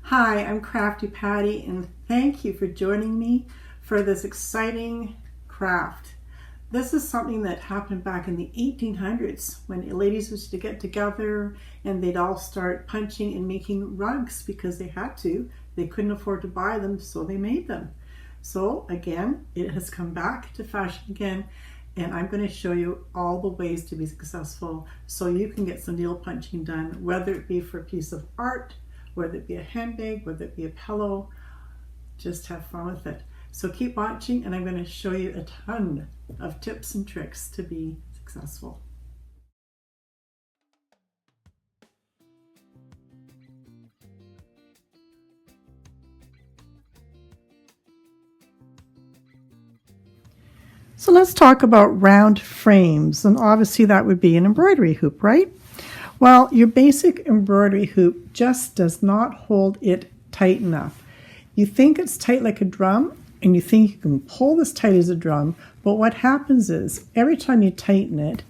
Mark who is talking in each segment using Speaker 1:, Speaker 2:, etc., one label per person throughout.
Speaker 1: Hi, I'm Crafty Patti, and thank you for joining me for this exciting craft. This is something that happened back in the 1800s when ladies used to get together and they'd all start punching and making rugs because they had to. They couldn't afford to buy them, so they made them. So again, it has come back to fashion again, and I'm going to show you all the ways to be successful so you can get some needle punching done, whether it be for a piece of art, whether it be a handbag, whether it be a pillow. Just have fun with it. So keep watching, and I'm going to show you a ton of tips and tricks to be successful. So let's talk about round frames, and obviously that would be an embroidery hoop, right? Well, your basic embroidery hoop just does not hold it tight enough. You think it's tight like a drum, and you think you can pull this tight as a drum, but what happens is every time you tighten it,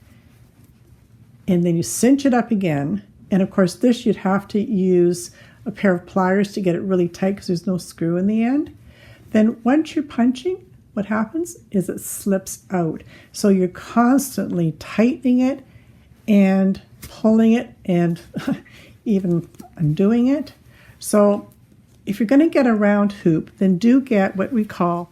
Speaker 1: and then you cinch it up again, and of course this you'd have to use a pair of pliers to get it really tight because there's no screw in the end. Then once you're punching, what happens is it slips out. So you're constantly tightening it and pulling it and even undoing it. So if you're going to get a round hoop, then do get what we call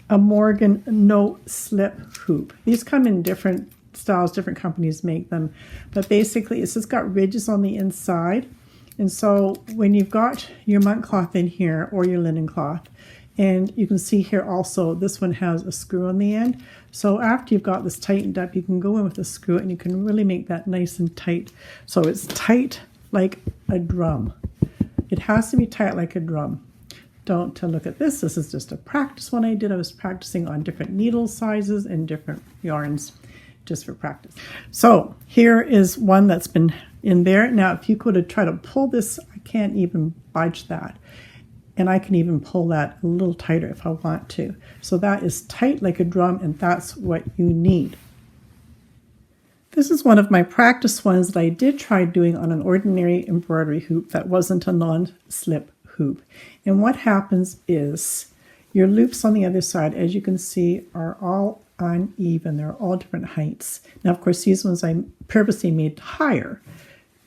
Speaker 1: a Morgan no-slip hoop. These come in different styles, different companies make them, but basically it's just got ridges on the inside. And so when you've got your monk cloth in here or your linen cloth, and you can see here also, this one has a screw on the end. So after you've got this tightened up, you can go in with a screw and you can really make that nice and tight. So it's tight like a drum. It has to be tight like a drum. Don't look at this. This is just a practice one I did. I was practicing on different needle sizes and different yarns just for practice. So here is one that's been in there. Now, if you could try to pull this, I can't even budge that. And I can even pull that a little tighter if I want to. So that is tight like a drum, and that's what you need. This is one of my practice ones that I did try doing on an ordinary embroidery hoop that wasn't a non-slip hoop. And what happens is your loops on the other side, as you can see, are all uneven. They're all different heights. Now, of course, these ones I purposely made higher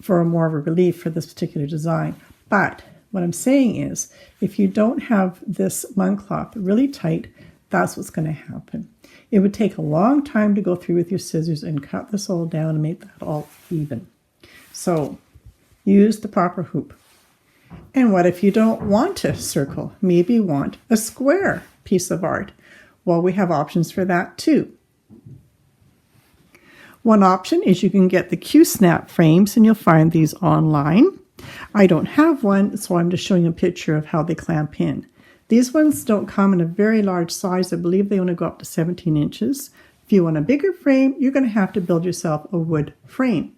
Speaker 1: for more of a relief for this particular design. But what I'm saying is, if you don't have this monk cloth really tight, that's what's going to happen. It would take a long time to go through with your scissors and cut this all down and make that all even. So use the proper hoop. And what if you don't want a circle? Maybe you want a square piece of art. Well, we have options for that too. One option is you can get the Q-snap frames, and you'll find these online. I don't have one, so I'm just showing a picture of how they clamp in. These ones don't come in a very large size. I believe they only go up to 17 inches. If you want a bigger frame, you're going to have to build yourself a wood frame.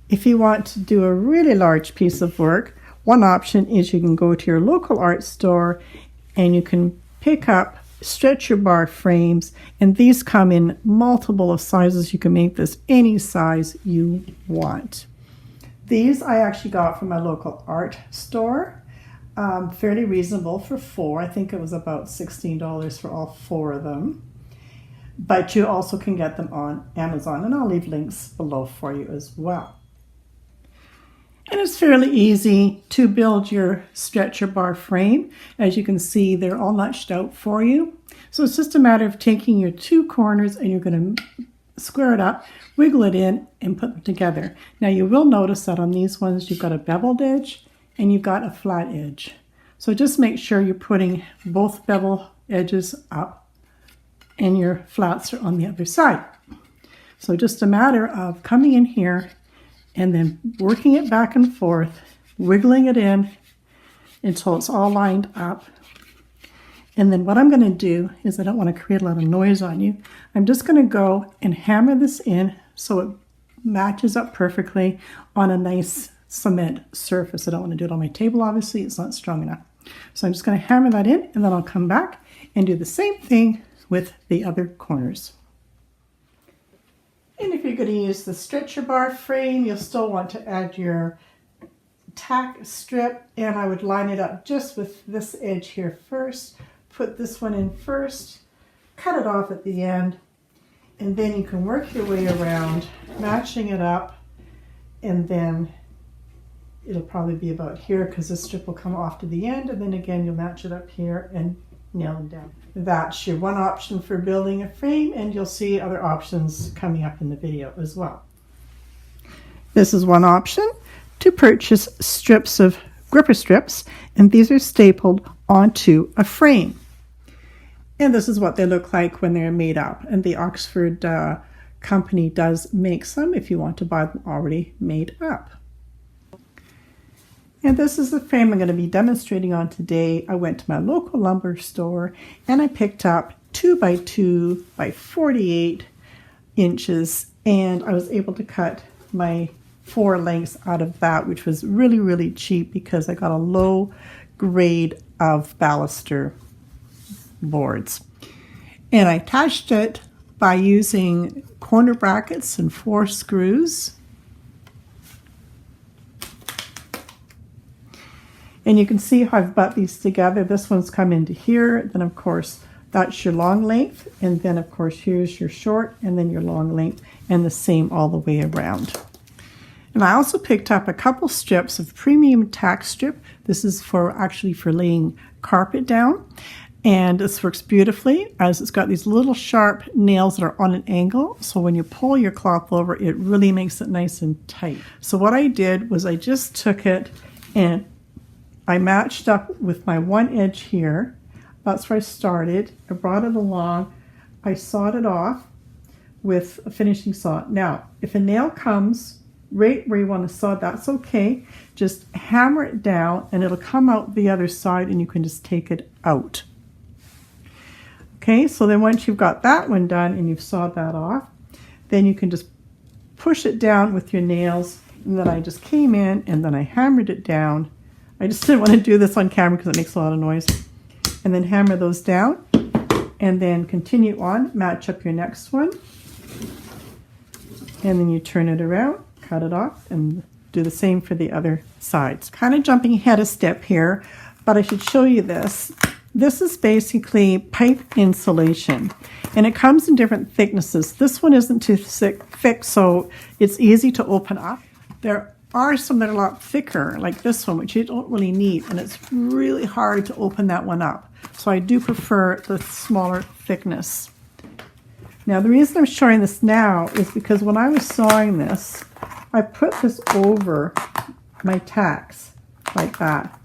Speaker 1: If you want to do a really large piece of work, one option is you can go to your local art store and you can pick up stretcher bar frames, and these come in multiple of sizes. You can make this any size you want. These I actually got from my local art store, fairly reasonable for 4. I think it was about $16 for all 4 of them. But you also can get them on Amazon, and I'll leave links below for you as well. And it's fairly easy to build your stretcher bar frame. As you can see, they're all notched out for you. So it's just a matter of taking your 2 corners and you're going to square it up, wiggle it in, and put them together. Now you will notice that on these ones you've got a beveled edge and you've got a flat edge. So just make sure you're putting both bevel edges up and your flats are on the other side. So just a matter of coming in here and then working it back and forth, wiggling it in until it's all lined up. And then what I'm going to do is, I don't want to create a lot of noise on you, I'm just going to go and hammer this in so it matches up perfectly on a nice cement surface. I don't want to do it on my table, obviously, it's not strong enough. So I'm just going to hammer that in, and then I'll come back and do the same thing with the other corners. And if you're going to use the stretcher bar frame, you'll still want to add your tack strip, and I would line it up just with this edge here first, put this one in first, cut it off at the end, and then you can work your way around, matching it up, and then it'll probably be about here because this strip will come off to the end, and then again you'll match it up here and nail it down. That's your one option for building a frame, and you'll see other options coming up in the video as well. This is one option to purchase strips of gripper strips, and these are stapled onto a frame. And this is what they look like when they're made up. And the Oxford company does make some if you want to buy them already made up. And this is the frame I'm going to be demonstrating on today. I went to my local lumber store and I picked up 2 by 2 by 48 inches, and I was able to cut my 4 lengths out of that, which was really, really cheap because I got a low grade of baluster boards. And I attached it by using corner brackets and 4 screws. And you can see how I've butt these together. This one's come into here, then of course that's your long length, and then of course here's your short and then your long length, and the same all the way around. And I also picked up a couple strips of premium tack strip. This is actually for laying carpet down. And this works beautifully as it's got these little sharp nails that are on an angle. So when you pull your cloth over, it really makes it nice and tight. So what I did was I just took it and I matched up with my one edge here. That's where I started. I brought it along. I sawed it off with a finishing saw. Now, if a nail comes right where you want to saw, that's okay. Just hammer it down and it'll come out the other side and you can just take it out. Okay, so then once you've got that one done and you've sawed that off, then you can just push it down with your nails. And then I just came in and then I hammered it down. I just didn't want to do this on camera because it makes a lot of noise. And then hammer those down and then continue on, match up your next one. And then you turn it around, cut it off, and do the same for the other sides. Kind of jumping ahead a step here, but I should show you this. This is basically pipe insulation, and it comes in different thicknesses. This one isn't too thick, so it's easy to open up. There are some that are a lot thicker, like this one, which you don't really need, and it's really hard to open that one up. So I do prefer the smaller thickness. Now, the reason I'm showing this now is because when I was sawing this, I put this over my tacks like that,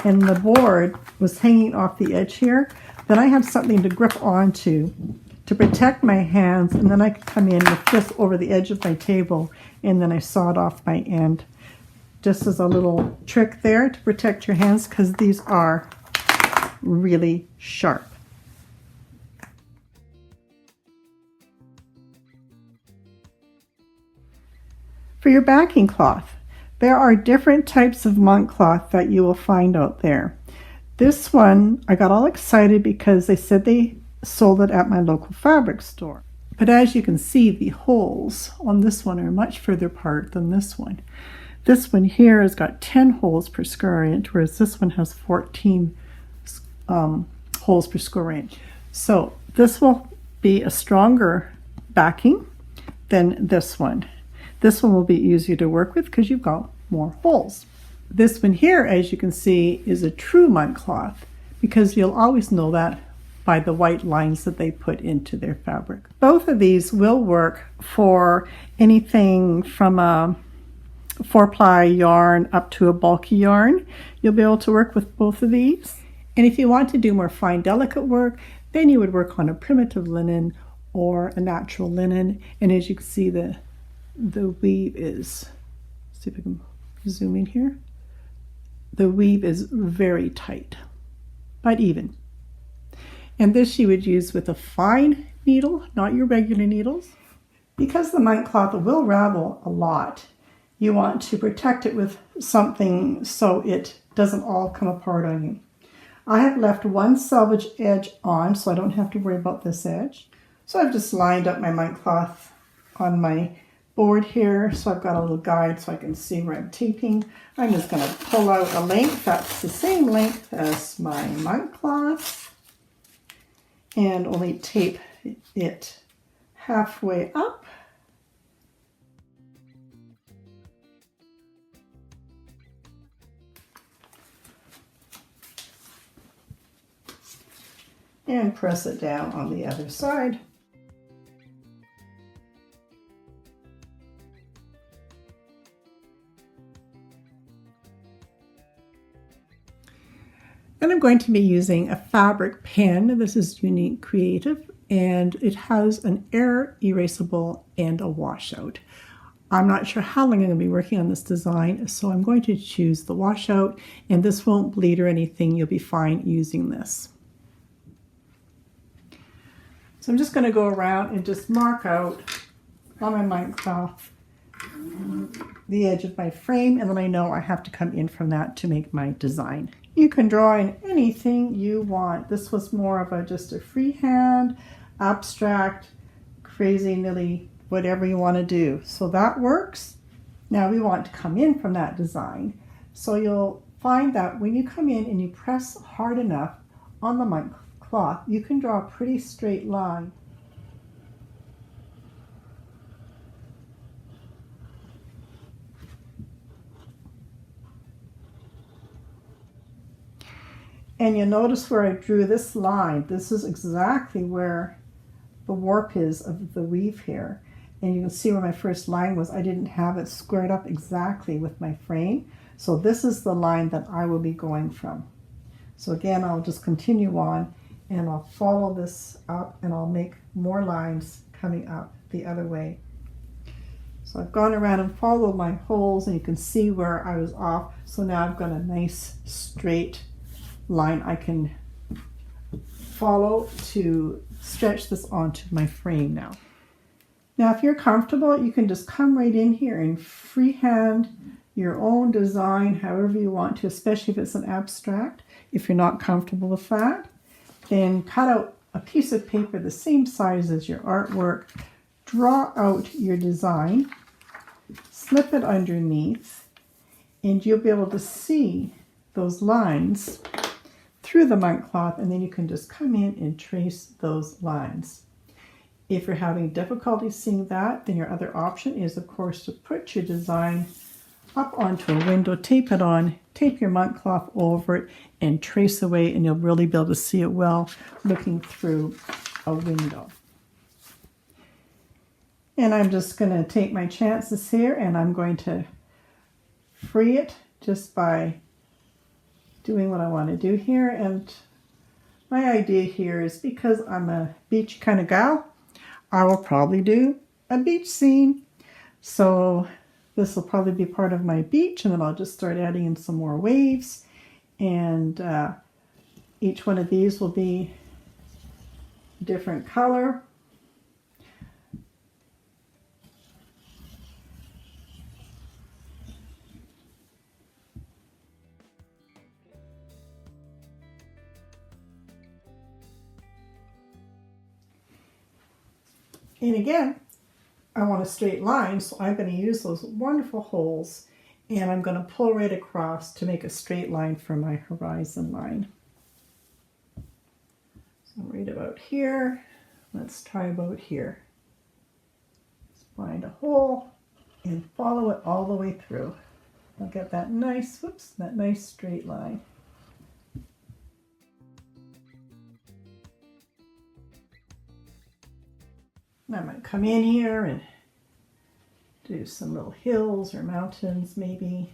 Speaker 1: and the board was hanging off the edge here. Then I have something to grip onto to protect my hands, and then I could come in with this over the edge of my table, and then I sawed off my end. Just as a little trick there to protect your hands, because these are really sharp. For your backing cloth, there are different types of monk cloth that you will find out there. This one, I got all excited because they said they sold it at my local fabric store. But as you can see, the holes on this one are much further apart than this one. This one here has got 10 holes per square inch, whereas this one has 14 holes per square inch. So this will be a stronger backing than this one. This one will be easier to work with because you've got more holes. This one here, as you can see, is a true monk cloth, because you'll always know that by the white lines that they put into their fabric. Both of these will work for anything from a 4-ply yarn up to a bulky yarn. You'll be able to work with both of these. And if you want to do more fine, delicate work, then you would work on a primitive linen or a natural linen. And as you can see, the weave is, see if I can zoom in here. The weave is very tight, but even. And this you would use with a fine needle, not your regular needles. Because the monk cloth will ravel a lot, you want to protect it with something so it doesn't all come apart on you. I have left one selvage edge on, so I don't have to worry about this edge. So I've just lined up my monk cloth on my board here, so I've got a little guide so I can see where I'm taping. I'm just going to pull out a length that's the same length as my monk cloth and only tape it halfway up. And press it down on the other side. And I'm going to be using a fabric pen. This is Unique Creative, and it has an air erasable and a washout. I'm not sure how long I'm going to be working on this design, so I'm going to choose the washout, and this won't bleed or anything. You'll be fine using this. So I'm just going to go around and just mark out on my monk cloth the edge of my frame, and then I know I have to come in from that to make my design. You can draw in anything you want. This was more of just a freehand, abstract, crazy, nilly, whatever you want to do. So that works. Now we want to come in from that design. So you'll find that when you come in and you press hard enough on the monk cloth, you can draw a pretty straight line. And you'll notice where I drew this line. This is exactly where the warp is of the weave here. And you can see where my first line was. I didn't have it squared up exactly with my frame. So this is the line that I will be going from. So again, I'll just continue on and I'll follow this up and I'll make more lines coming up the other way. So I've gone around and followed my holes and you can see where I was off. So now I've got a nice straight line I can follow to stretch this onto my frame now. Now if you're comfortable, you can just come right in here and freehand your own design however you want to, especially if it's an abstract. If you're not comfortable with that, then cut out a piece of paper the same size as your artwork, draw out your design, slip it underneath, and you'll be able to see those lines through the monk cloth, and then you can just come in and trace those lines. If you're having difficulty seeing that, then your other option is, of course, to put your design up onto a window, tape it on, tape your monk cloth over it, and trace away, and you'll really be able to see it well looking through a window. And I'm just going to take my chances here, and I'm going to free it just by doing what I want to do here. And my idea here is, because I'm a beach kind of gal, I will probably do a beach scene. So this will probably be part of my beach, and then I'll just start adding in some more waves, and each one of these will be a different color. And again, I want a straight line, so I'm going to use those wonderful holes, and I'm going to pull right across to make a straight line for my horizon line. So right about here, let's try about here. Let's find a hole and follow it all the way through. I'll get that nice, whoops, that nice straight line. I might come in here and do some little hills or mountains maybe.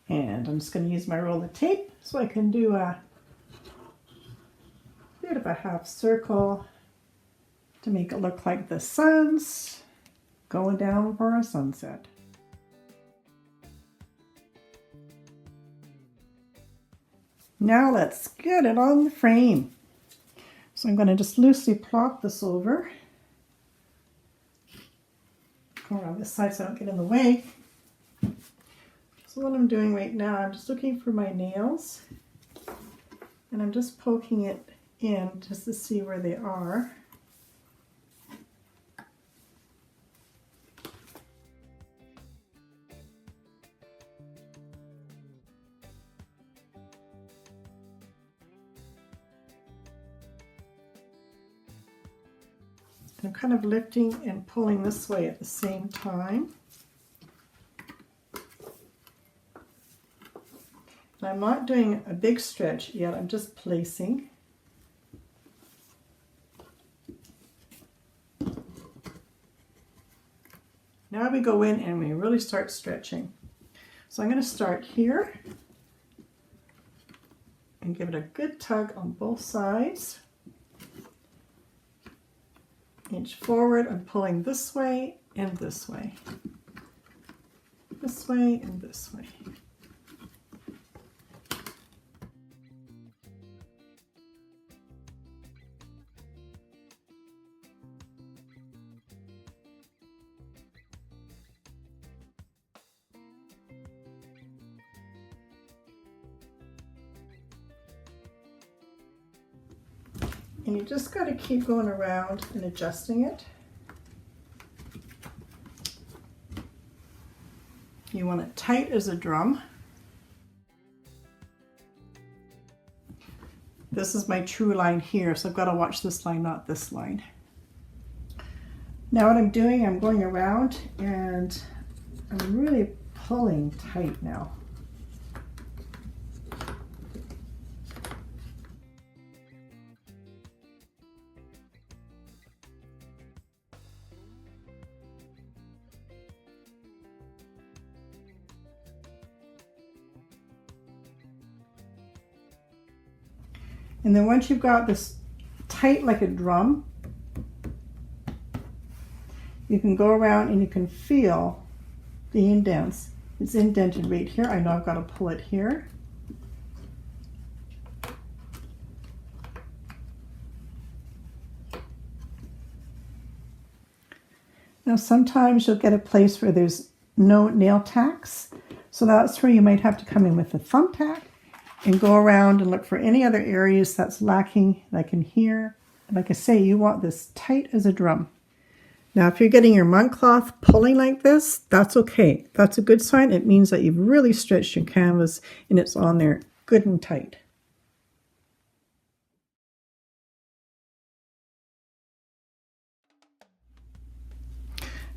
Speaker 1: And I'm just going to use my roll of tape so I can do a bit of a half circle to make it look like the sun's going down for a sunset. Now let's get it on the frame. So I'm going to just loosely plop this over. Go around this side so I don't get in the way. So what I'm doing right now, I'm just looking for my nails, and I'm just poking it in just to see where they are. I'm kind of lifting and pulling this way at the same time. And I'm not doing a big stretch yet, I'm just placing. Now we go in and we really start stretching. So I'm going to start here and give it a good tug on both sides. Inch forward, I'm pulling this way and this way. This way and this way. And you just got to keep going around and adjusting it. You want it tight as a drum. This is my true line here, so I've got to watch this line, not this line. Now what I'm doing, I'm going around and I'm really pulling tight now. And then once you've got this tight like a drum, you can go around and you can feel the indents. It's indented right here. I know I've got to pull it here. Now sometimes you'll get a place where there's no nail tacks. So that's where you might have to come in with a thumbtack and go around and look for any other areas that's lacking, like in here. Like I say, you want this tight as a drum. Now, if you're getting your monk cloth pulling like this, that's okay. That's a good sign. It means that you've really stretched your canvas and it's on there good and tight.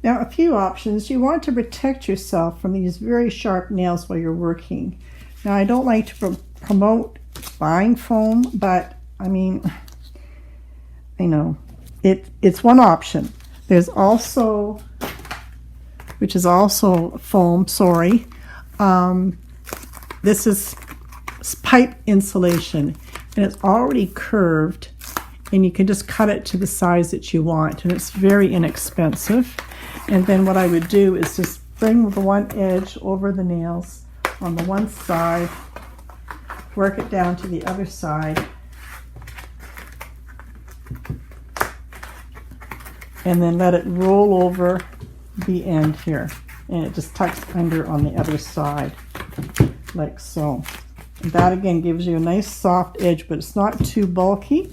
Speaker 1: Now, a few options. You want to protect yourself from these very sharp nails while you're working. Now, I don't like to promote buying foam, but I mean, I know it's one option. There's also, which is also foam, sorry. This is pipe insulation and it's already curved and you can just cut it to the size that you want and it's very inexpensive. And then what I would do is just bring the one edge over the nails on the one side, work it down to the other side, and then let it roll over the end here. And it just tucks under on the other side, like so. And that again gives you a nice soft edge, but it's not too bulky.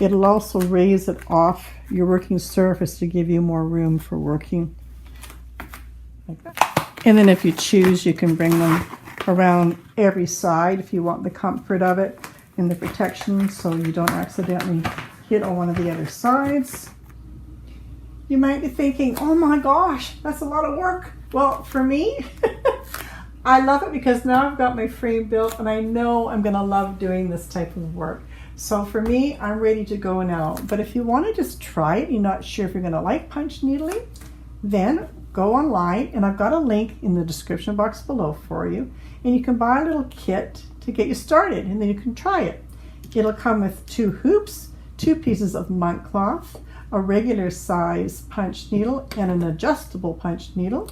Speaker 1: It'll also raise it off your working surface to give you more room for working. Like that. And then if you choose, you can bring them around every side if you want the comfort of it and the protection so you don't accidentally hit on one of the other sides. You might be thinking, oh my gosh, that's a lot of work. Well, for me, I love it because now I've got my frame built and I know I'm going to love doing this type of work. So for me, I'm ready to go now. But if you want to just try it, you're not sure if you're going to like punch needling, then go online and I've got a link in the description box below for you. And you can buy a little kit to get you started and then you can try it. It'll come with 2 hoops, 2 pieces of monk cloth, a regular size punch needle and an adjustable punch needle,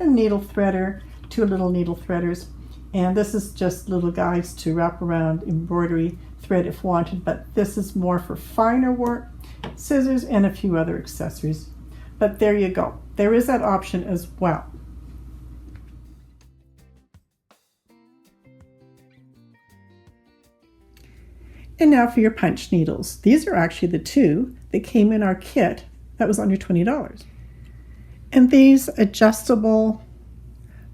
Speaker 1: a needle threader, 2 little needle threaders. And this is just little guides to wrap around embroidery thread if wanted, but this is more for finer work, scissors and a few other accessories. But there you go. There is that option as well. And now for your punch needles. These are actually the 2 that came in our kit that was under $20. And these adjustable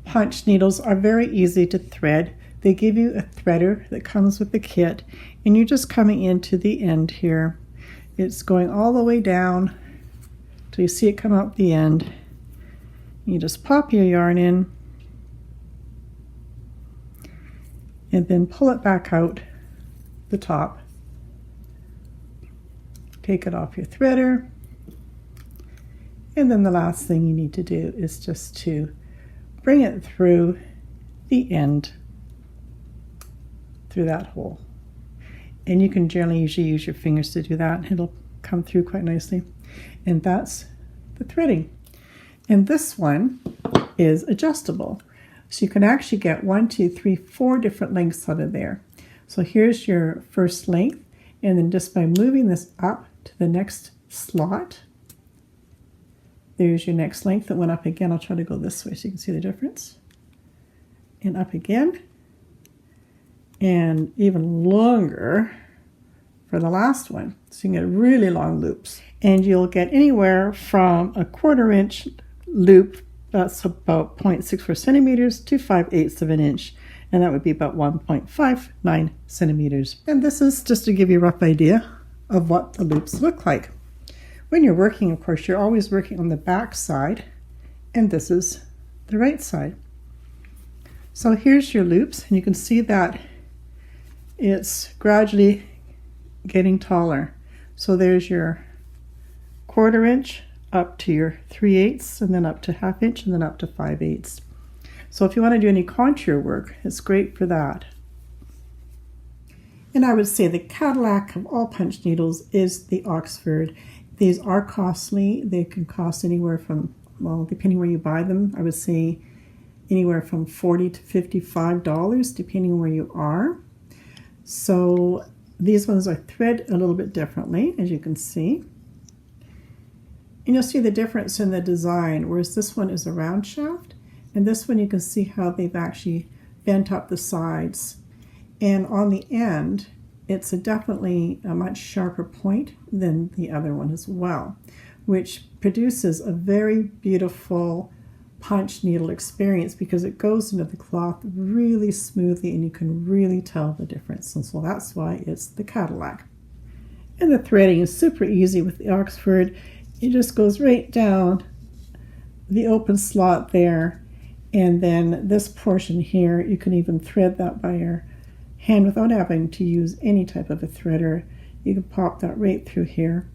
Speaker 1: punch needles are very easy to thread. They give you a threader that comes with the kit and you're just coming into the end here. It's going all the way down till you see it come out the end. You just pop your yarn in and then pull it back out the top. Take it off your threader. And then the last thing you need to do is just to bring it through the end, through that hole. And you can generally usually use your fingers to do that. It'll come through quite nicely. And that's the threading. And this one is adjustable. So you can actually get 1, 2, 3, 4 different lengths out of there. So here's your first length. And then just by moving this up to the next slot, there's your next length that went up again. I'll try to go this way so you can see the difference. And up again. And even longer for the last one. So you can get really long loops. And you'll get anywhere from a 1/4 inch loop, that's about 0.64 centimeters, to 5/8 of an inch. And that would be about 1.59 centimeters. And this is just to give you a rough idea of what the loops look like. When you're working, of course, you're always working on the back side, and this is the right side. So here's your loops, and you can see that it's gradually getting taller. So there's your 1/4 inch up to your 3/8, and then up to 1/2 inch, and then up to 5/8. So if you want to do any contour work, it's great for that. And I would say the Cadillac of all punch needles is the Oxford. These are costly. They can cost anywhere from, well, depending where you buy them, I would say anywhere from $40 to $55, depending where you are. So these ones are thread a little bit differently, as you can see. And you'll see the difference in the design, whereas this one is a round shaft, and this one you can see how they've actually bent up the sides. And on the end, it's definitely a much sharper point than the other one as well, which produces a very beautiful punch needle experience because it goes into the cloth really smoothly and you can really tell the difference. And so that's why it's the Cadillac. And the threading is super easy with the Oxford. It just goes right down the open slot there, and then this portion here, you can even thread that by your hand without having to use any type of a threader. You can pop that right through here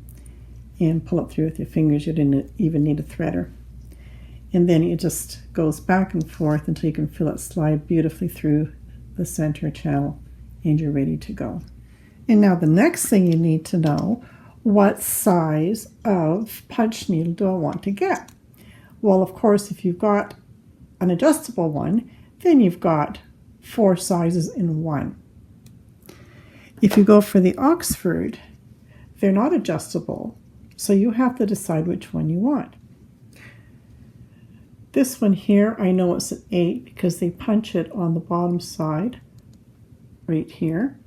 Speaker 1: and pull it through with your fingers. You didn't even need a threader. And then it just goes back and forth until you can feel it slide beautifully through the center channel, and you're ready to go. And now the next thing you need to know, what size of punch needle do I want to get? Well, of course, if you've got an adjustable one, then you've got 4 sizes in one. If you go for the Oxford, they're not adjustable, so you have to decide which one you want. This one here, I know it's an 8 because they punch it on the bottom side, right here.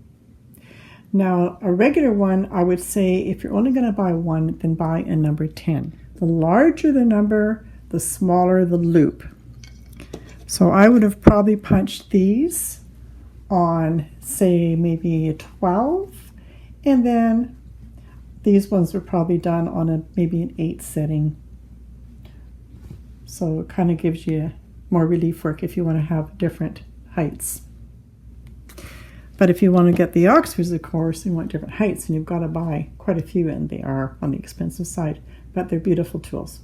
Speaker 1: Now, a regular one, I would say if you're only going to buy one, then buy a number 10. The larger the number, the smaller the loop. So I would have probably punched these on, say, maybe a 12, and then these ones were probably done on maybe an 8 setting. So it kind of gives you more relief work if you want to have different heights. But if you want to get the Oxfords, of course, you want different heights, and you've got to buy quite a few, and they are on the expensive side, but they're beautiful tools.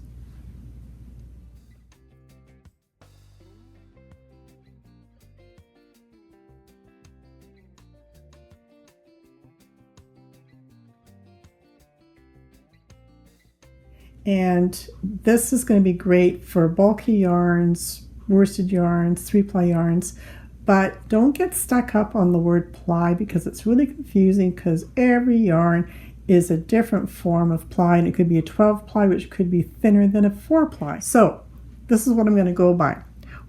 Speaker 1: And this is going to be great for bulky yarns, worsted yarns, 3-ply yarns, but don't get stuck up on the word ply because it's really confusing because every yarn is a different form of ply, and it could be a 12-ply, which could be thinner than a 4-ply. So this is what I'm going to go by.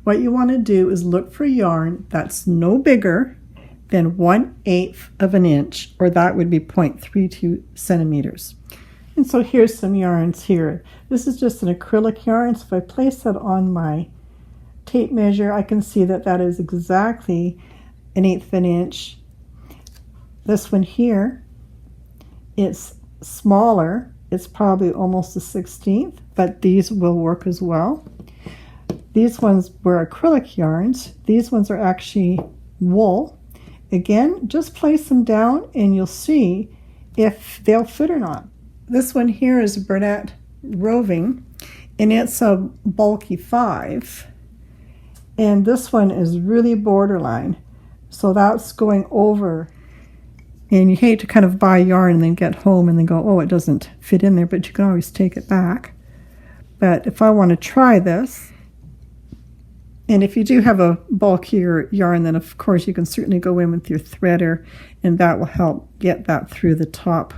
Speaker 1: What you want to do is look for yarn that's no bigger than 1/8 of an inch, or that would be 0.32 centimeters. And so here's some yarns here. This is just an acrylic yarn, so if I place that on my tape measure, I can see that that is exactly 1/8 of an inch. This one here, it's smaller, it's probably almost a 1/16, but these will work as well. These ones were acrylic yarns. These ones are actually wool. Again, just place them down and you'll see if they'll fit or not. This one here is Burnett Roving, and it's a bulky 5. And this one is really borderline. So that's going over. And you hate to kind of buy yarn and then get home and then go, oh, it doesn't fit in there, but you can always take it back. But if I want to try this, and if you do have a bulkier yarn, then of course you can certainly go in with your threader, and that will help get that through the top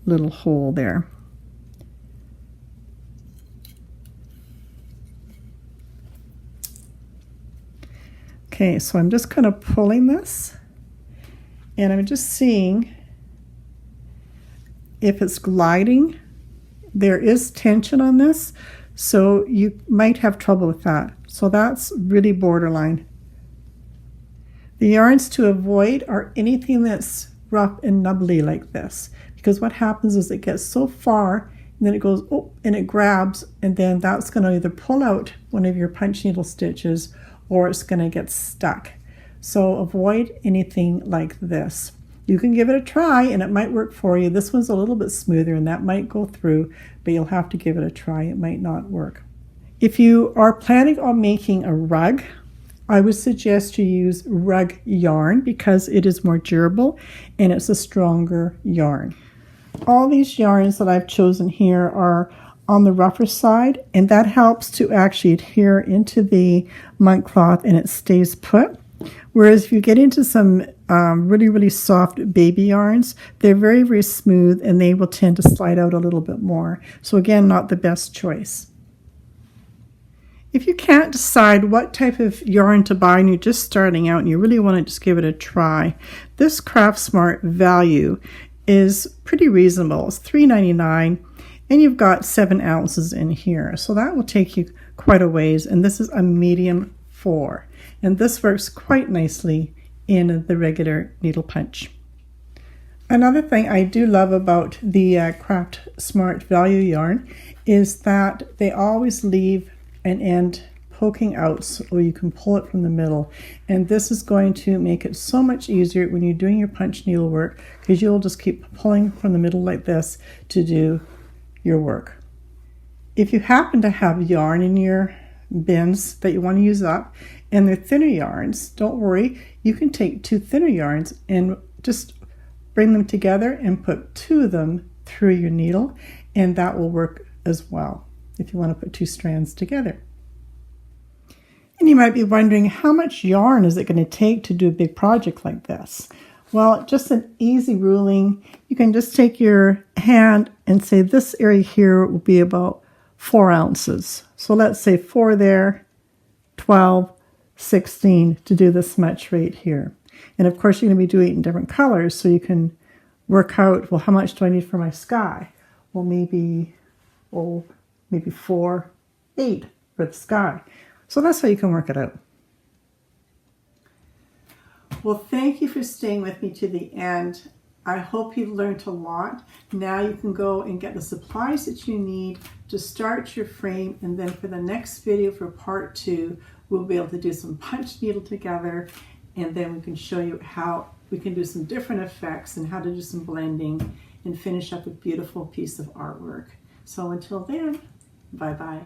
Speaker 1: little hole there. Okay, so I'm just kind of pulling this, and I'm just seeing if it's gliding. There is tension on this, so you might have trouble with that. So that's really borderline. The yarns to avoid are anything that's rough and nubbly like this, because what happens is it gets so far and then it goes, oh, and it grabs, and then that's going to either pull out one of your punch needle stitches or it's going to get stuck. So avoid anything like this. You can give it a try and it might work for you. This one's a little bit smoother and that might go through, but you'll have to give it a try. It might not work. If you are planning on making a rug, I would suggest you use rug yarn because it is more durable and it's a stronger yarn. All these yarns that I've chosen here are on the rougher side, and that helps to actually adhere into the monk cloth and it stays put. Whereas if you get into some really, really soft baby yarns, they're very, very smooth and they will tend to slide out a little bit more. So again, not the best choice. If you can't decide what type of yarn to buy and you're just starting out and you really want to just give it a try, this Craft Smart value is pretty reasonable. It's $3.99 and you've got 7 ounces in here. So that will take you quite a ways, and this is a medium 4. And this works quite nicely in the regular needle punch. Another thing I do love about the Craft Smart value yarn is that they always leave an end poking out so you can pull it from the middle, and this is going to make it so much easier when you're doing your punch needle work, because you'll just keep pulling from the middle like this to do your work. If you happen to have yarn in your bins that you want to use up and they're thinner yarns, don't worry, you can take 2 thinner yarns and just bring them together and put 2 of them through your needle, and that will work as well if you want to put 2 strands together. And you might be wondering, how much yarn is it going to take to do a big project like this? Well, just an easy ruling. You can just take your hand and say this area here will be about 4 ounces. So let's say 4 there, 12, 16 to do this much right here. And of course you're going to be doing it in different colors, so you can work out, well, how much do I need for my sky? Well, maybe 4, 8 for the sky. So that's how you can work it out. Well, thank you for staying with me to the end. I hope you've learned a lot. Now you can go and get the supplies that you need to start your frame, and then for the next video, for part 2, we'll be able to do some punch needle together, and then we can show you how we can do some different effects and how to do some blending and finish up a beautiful piece of artwork. So until then, bye-bye.